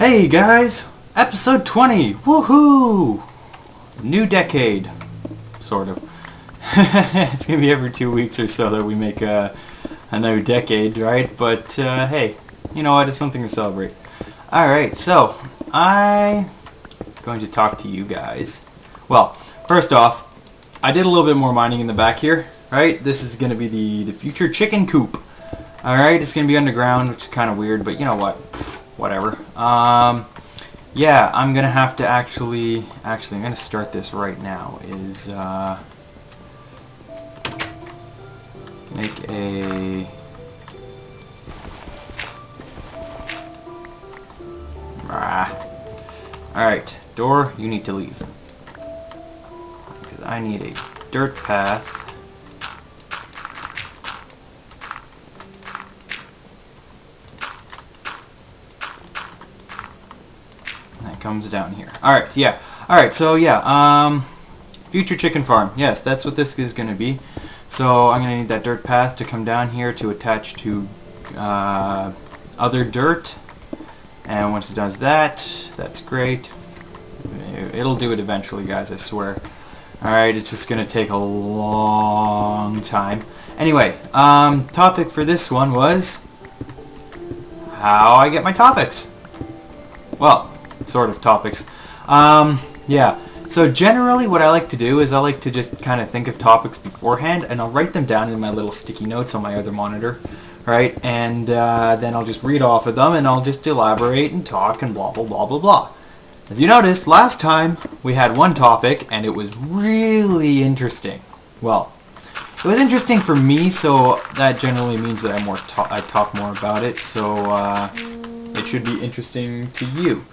Hey guys! Episode 20! Woohoo! New decade. Sort of. It's gonna be every 2 weeks or so that we make another decade, right? But hey, you know what? It's something to celebrate. Alright, so I'm going to talk to you guys. Well, first off, I did a little bit more mining in the back here, right? This is going to be the future chicken coop. Alright, it's going to be underground, which is kind of weird, but you know what? Whatever. Yeah, I'm going to have to actually, I'm going to start this right now, is, make a, alright, door, you need to leave. Because I need a dirt path. Comes down here. Alright, yeah. Alright, so yeah, future chicken farm. Yes, that's what this is going to be. So I'm going to need that dirt path to come down here to attach to other dirt. And once it does that, that's great. It'll do it eventually, guys, I swear. Alright, it's just going to take a long time. Anyway, topic for this one was how I get my topics. Well, sort of topics. Yeah, so generally what I like to do is I like to just kind of think of topics beforehand, and I'll write them down in my little sticky notes on my other monitor, right? And then I'll just read off of them, and I'll just elaborate and talk and blah blah blah blah blah. As you noticed, last time we had one topic and it was really interesting. Well, it was interesting for me, so that generally means that I talk more about it, so it should be interesting to you.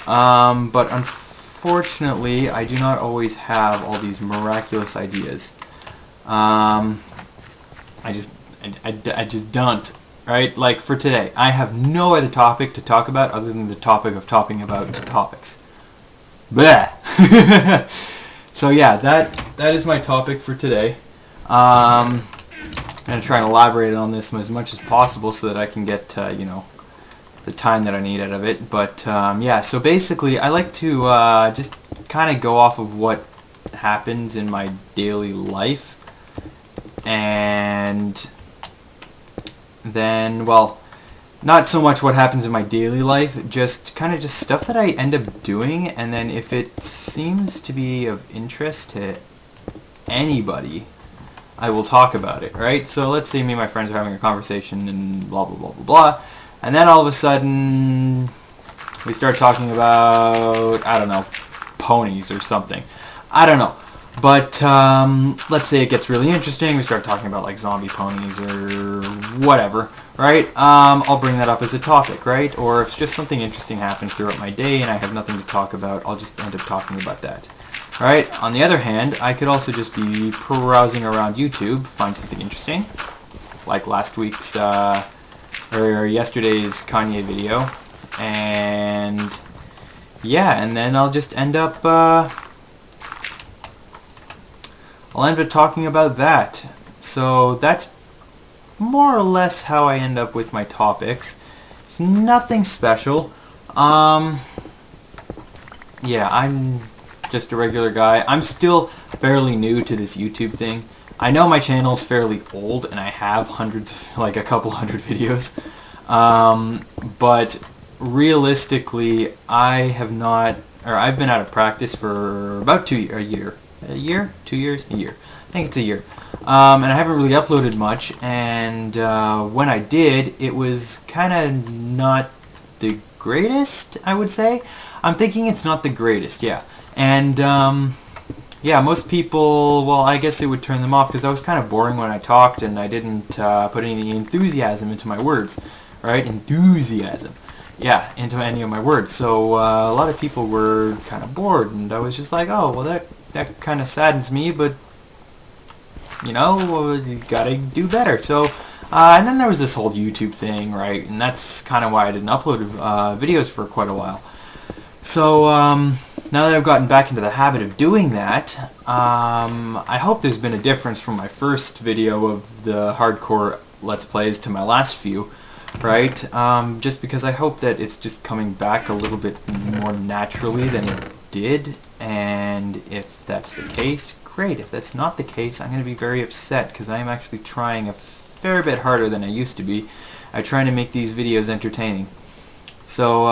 But unfortunately, I do not always have all these miraculous ideas. I just don't. Right? Like for today, I have no other topic to talk about other than the topic of talking about topics. Bleh! So yeah, that is my topic for today. I'm gonna try and elaborate on this as much as possible so that I can get, you know, the time that I need out of it. But yeah, so basically I like to just kind of go off of what happens in my daily life, and then, well, not so much what happens in my daily life, just kind of just stuff that I end up doing, and then if it seems to be of interest to anybody, I will talk about it, right? So let's say me and my friends are having a conversation and blah blah blah blah blah, and then all of a sudden we start talking about, I don't know, ponies or something. I don't know. But let's say it gets really interesting. We start talking about like zombie ponies or whatever, right? I'll bring that up as a topic, right? Or if just something interesting happens throughout my day and I have nothing to talk about, I'll just end up talking about that. Right? On the other hand, I could also just be browsing around YouTube, find something interesting, like last week's or yesterday's Kanye video, and yeah, and then I'll just end up talking about that. So that's more or less how I end up with my topics. It's nothing special. Yeah, I'm just a regular guy. I'm still fairly new to this YouTube thing. I know my channel's fairly old and I have hundreds of, like a couple hundred videos, but realistically I've been out of practice for about a year. I think it's a year. And I haven't really uploaded much, and when I did, it was kind of not the greatest, I would say. I'm thinking it's not the greatest, yeah. And yeah, most people, well, I guess it would turn them off because I was kind of boring when I talked and I didn't put any enthusiasm into my words, right? Enthusiasm. Yeah, into any of my words. So a lot of people were kind of bored, and I was just like, oh, well, that kind of saddens me, but, you know, you gotta do better. So, and then there was this whole YouTube thing, right? And that's kind of why I didn't upload videos for quite a while. So, now that I've gotten back into the habit of doing that, I hope there's been a difference from my first video of the hardcore Let's Plays to my last few. right? Just because I hope that it's just coming back a little bit more naturally than it did, and if that's the case, great. If that's not the case, I'm going to be very upset because I am actually trying a fair bit harder than I used to be. I'm trying to make these videos entertaining. So,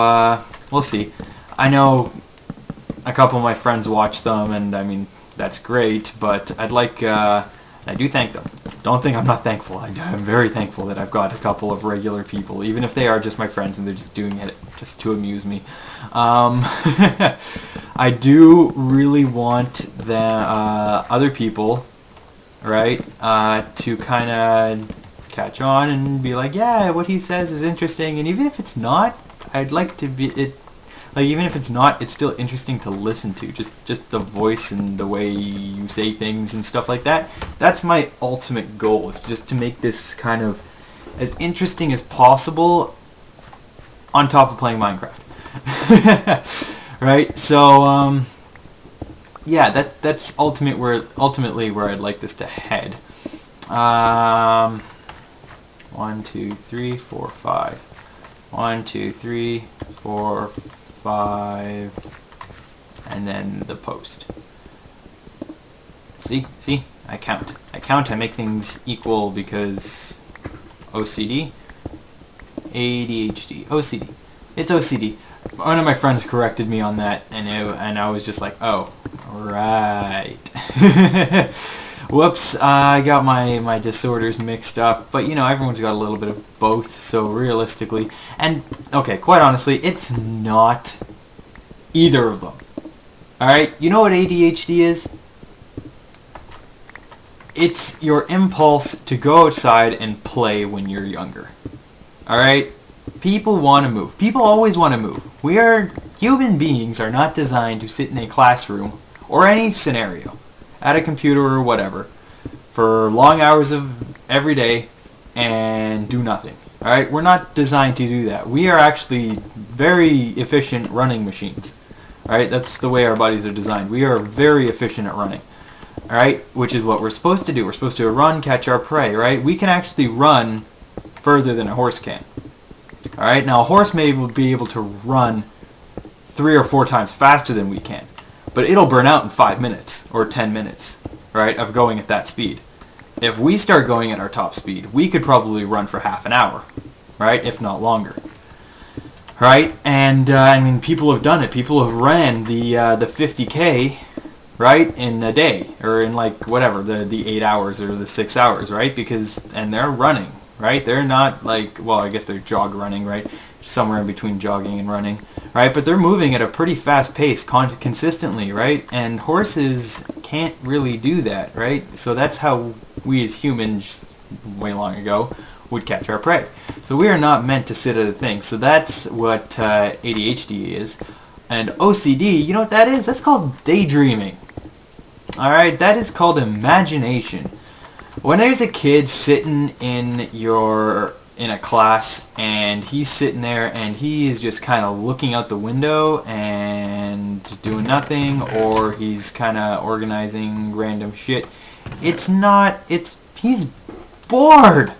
we'll see. I know a couple of my friends watch them, and I mean, that's great, but I'd like, I do thank them. Don't think I'm not thankful. I'm very thankful that I've got a couple of regular people, even if they are just my friends and they're just doing it just to amuse me. I do really want the other people, right, to kind of catch on and be like, yeah, what he says is interesting, and even if it's not, I'd like to be it. Like, even if it's not, it's still interesting to listen to. Just the voice and the way you say things and stuff like that. That's my ultimate goal, is just to make this kind of as interesting as possible on top of playing Minecraft. Right? So, yeah, that's ultimately where I'd like this to head. 1, 2, 3, 4, 5. 1, 2, 3, 4, 5, and then the post. See, I count, I make things equal because OCD, ADHD, OCD, it's OCD. One of my friends corrected me on that, and I was just like, oh, right. Whoops, I got my disorders mixed up, but you know, everyone's got a little bit of both, so realistically, and okay, quite honestly, it's not either of them. Alright, you know what ADHD is? It's your impulse to go outside and play when you're younger. Alright? People want to move. People always want to move. Human beings are not designed to sit in a classroom, or any scenario, at a computer or whatever, for long hours of every day and do nothing. Alright, we're not designed to do that. We are actually very efficient running machines. Alright, that's the way our bodies are designed. We are very efficient at running. Alright, which is what we're supposed to do. We're supposed to run, catch our prey, right? We can actually run further than a horse can. Alright, now a horse may be able to run 3 or 4 times faster than we can, but it'll burn out in 5 minutes or 10 minutes, right, of going at that speed. If we start going at our top speed, we could probably run for half an hour, right, if not longer. Right, and I mean, people have done it. People have ran the 50K, right, in a day, or in like whatever, the 8 hours or the 6 hours, right? And they're running, right? They're not like, well, I guess they're jog running, right? Somewhere in between jogging and running, right? But they're moving at a pretty fast pace consistently, right? And horses can't really do that, right? So that's how we as humans, way long ago, would catch our prey. So we are not meant to sit at a thing. So that's what ADHD is. And OCD, you know what that is? That's called daydreaming. Alright, that is called imagination. When there's a kid sitting in a class and he's sitting there and he is just kind of looking out the window and doing nothing, or he's kind of organizing random shit, he's bored.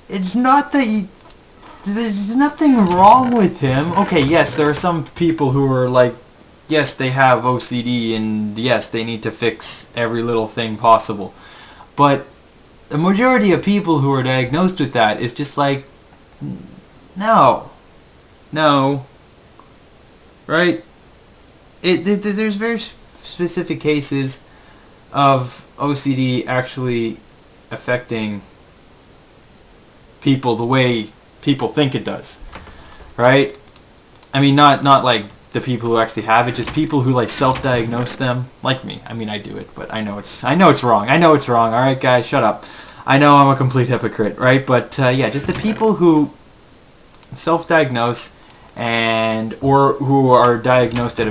It's not that there's nothing wrong with him. Okay, yes, there are some people who are like, yes, they have OCD, and yes, they need to fix every little thing possible. But the majority of people who are diagnosed with that is just like, no, right? There's very specific cases of OCD actually affecting people the way people think it does, right? I mean, not like the people who actually have it, just people who like self-diagnose them, like me. I mean, I do it, but I know it's wrong. All right, guys, shut up. I know I'm a complete hypocrite, right? But yeah, just the people who self-diagnose or who are diagnosed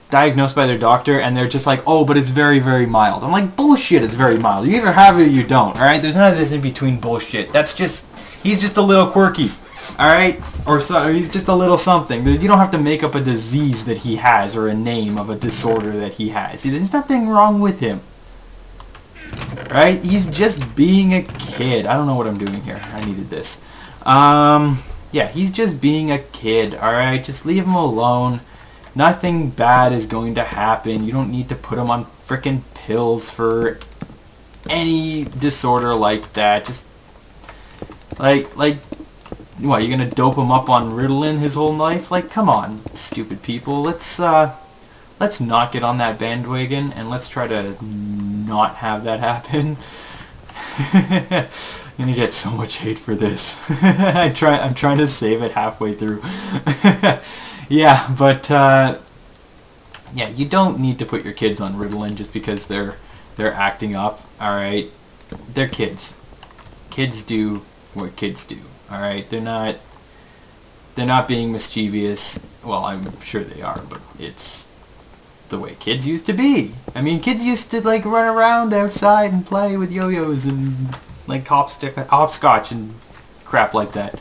diagnosed by their doctor, and they're just like, oh, but it's very, very mild. I'm like, bullshit, it's very mild. You either have it or you don't, alright? There's none of this in between bullshit. He's just a little quirky, alright? Or he's just a little something. You don't have to make up a disease that he has or a name of a disorder that he has. See, there's nothing wrong with him. Right? He's just being a kid. I don't know what I'm doing here. I needed this. Yeah, he's just being a kid, alright? Just leave him alone. Nothing bad is going to happen. You don't need to put him on frickin' pills for any disorder like that. Just, like, what, you're gonna dope him up on Ritalin his whole life? Like, come on, stupid people. Let's not get on that bandwagon, and let's try to not have that happen. I'm gonna get so much hate for this. I'm trying to save it halfway through. Yeah, but yeah, you don't need to put your kids on Ritalin just because they're acting up. All right, they're kids. Kids do what kids do. All right, they're not being mischievous. Well, I'm sure they are, but it's the way kids used to be. I mean, kids used to like run around outside and play with yo-yos and like hopscotch and crap like that.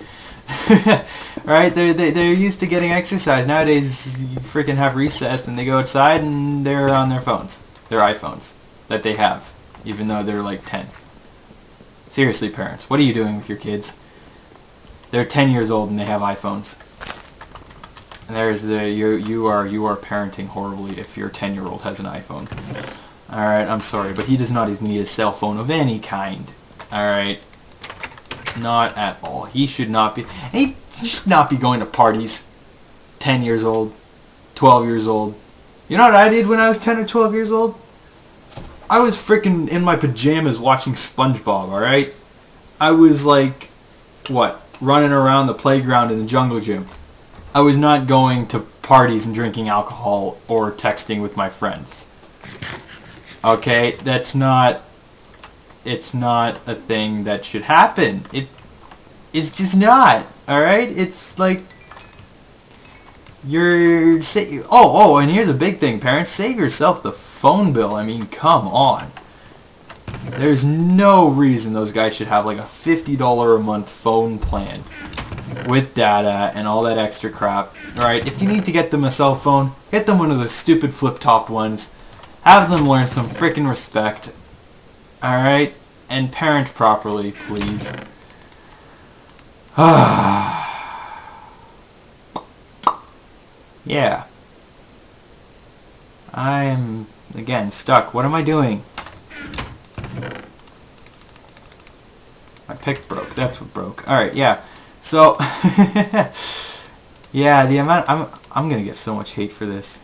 Right? They're used to getting exercise. Nowadays, you freaking have recess and they go outside and they're on their phones, their iPhones that they have, even though they're like 10. Seriously, parents, what are you doing with your kids? They're 10 years old and they have iPhones. There's you are parenting horribly if your 10-year-old has an iPhone. All right, I'm sorry, but he does not need a cell phone of any kind. All right, not at all. He should not be. He should not be going to parties. 10 years old, 12 years old. You know what I did when I was 10 or 12 years old? I was freaking in my pajamas watching SpongeBob. All right, I was like, what, running around the playground in the jungle gym. I was not going to parties and drinking alcohol or texting with my friends. Okay, it's not a thing that should happen. It's just not. All right, it's like oh, and here's a big thing, parents: save yourself the phone bill. I mean, come on. There's no reason those guys should have like a $50 a month phone plan with data and all that extra crap. Alright, if you need to get them a cell phone, get them one of those stupid flip-top ones. Have them learn some frickin' respect. Alright? And parent properly, please. Yeah. I'm, again, stuck. What am I doing? My pick broke. That's what broke. Alright, yeah. So, yeah, the amount I'm gonna get so much hate for this.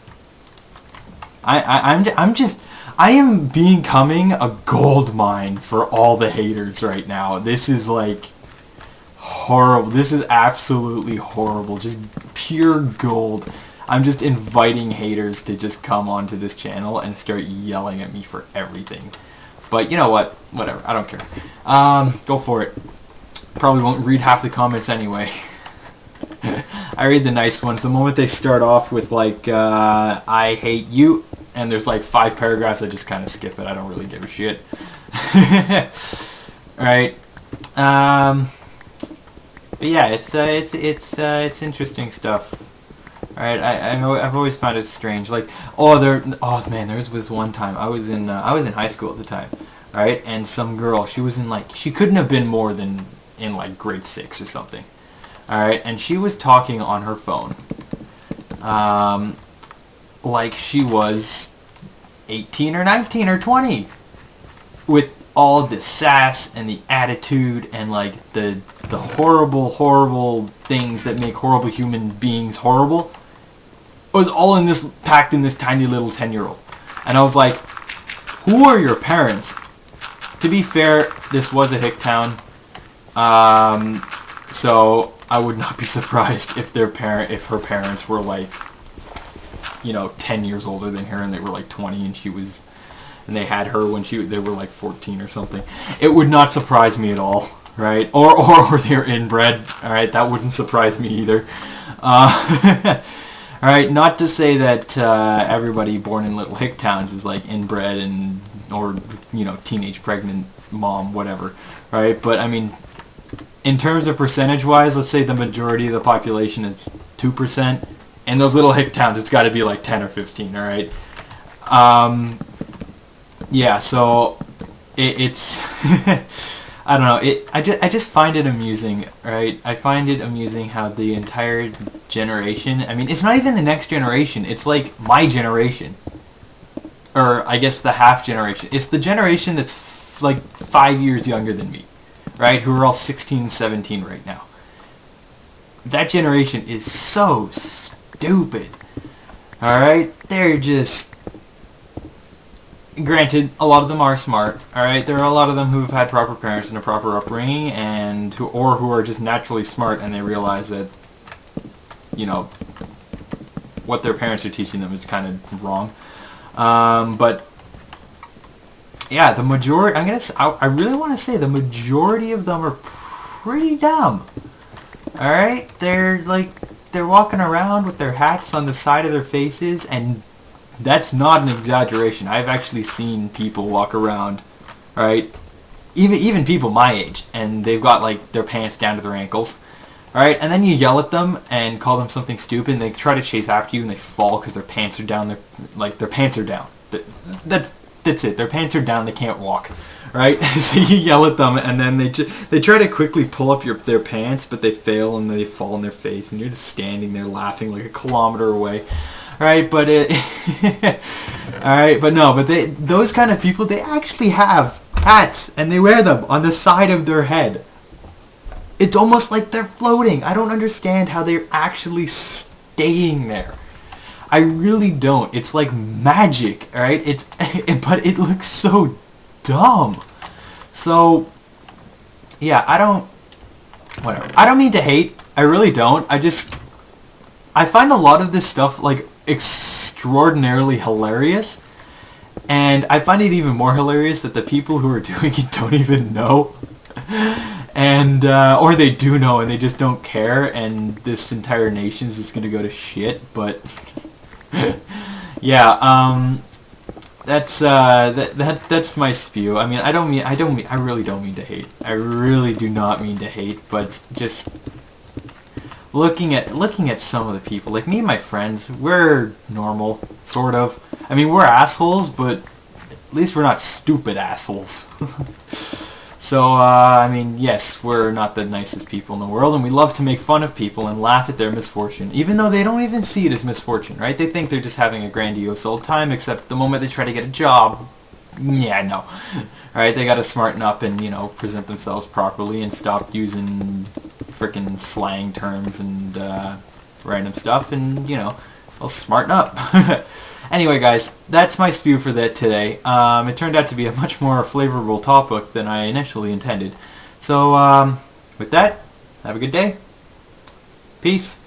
I am becoming a gold mine for all the haters right now. This is like horrible. This is absolutely horrible. Just pure gold. I'm just inviting haters to just come onto this channel and start yelling at me for everything. But you know what? Whatever. I don't care. Go for it. Probably won't read half the comments anyway. I read the nice ones. The moment they start off with like, I hate you, and there's like 5 paragraphs, I just kind of skip it. I don't really give a shit. Right. But yeah, it's interesting stuff. Alright, I've always found it strange. Like, oh man, there was this one time I was in high school at the time, right? And some girl, she was in like, she couldn't have been more than in like grade 6 or something. Alright, and she was talking on her phone, like she was 18 or 19 or 20, with all the sass and the attitude and like the horrible things that make horrible human beings horrible. It was all in this, packed in this tiny little 10-year-old. And I was like, who are your parents? To be fair, this was a hick town. So I would not be surprised if her parents were like, you know, 10 years older than her and they were like 20 and they had her when they were like 14 or something. It would not surprise me at all, right? Or they're inbred, all right? That wouldn't surprise me either. All right, not to say that everybody born in little hick towns is like inbred or you know, teenage pregnant mom, whatever, right? But I mean, in terms of percentage-wise, let's say the majority of the population is 2%. In those little hick towns, it's got to be like 10 or 15, all right? Yeah, so it's I don't know. I just find it amusing, right? I find it amusing how the entire generation. I mean, it's not even the next generation. It's like my generation, or I guess the half generation. It's the generation that's like 5 years younger than me, right? Who are all 16, 17 right now. That generation is so stupid. All right, they're just. Granted, a lot of them are smart. All right, there are a lot of them who've had proper parents and a proper upbringing, and who are just naturally smart, and they realize that, you know, what their parents are teaching them is kind of wrong. But yeah, the majority. I really want to say the majority of them are pretty dumb. All right, they're walking around with their hats on the side of their faces, and that's not an exaggeration. I've actually seen people walk around, right? Even people my age, and they've got like their pants down to their ankles, all right? And then you yell at them and call them something stupid, and they try to chase after you, and they fall because their pants are down. Their pants are down. That's it. Their pants are down. They can't walk, right? So you yell at them, and then they try to quickly pull up their pants, but they fail, and they fall on their face, and you're just standing there laughing like a kilometer away. Right, but those kind of people, they actually have hats, and they wear them on the side of their head. It's almost like they're floating. I don't understand how they're actually staying there. I really don't. It's like magic, all right? But it looks so dumb. So, yeah, whatever. I don't mean to hate. I really don't. I find a lot of this stuff, like, extraordinarily hilarious, and I find it even more hilarious that the people who are doing it don't even know, and or they do know and they just don't care, and this entire nation's just gonna go to shit. But yeah, that's my spew. I mean, I really don't mean to hate. I really do not mean to hate, but just looking at some of the people, like me and my friends, we're normal, sort of. I mean, we're assholes, but at least we're not stupid assholes. So, I mean, yes, we're not the nicest people in the world, and we love to make fun of people and laugh at their misfortune, even though they don't even see it as misfortune, right? They think they're just having a grandiose old time, except the moment they try to get a job, yeah, no. Alright, they gotta smarten up and, present themselves properly and stop using frickin' slang terms and random stuff, and, well, smarten up. Anyway, guys, that's my spew for that today. It turned out to be a much more flavorful topic than I initially intended. So, with that, have a good day. Peace.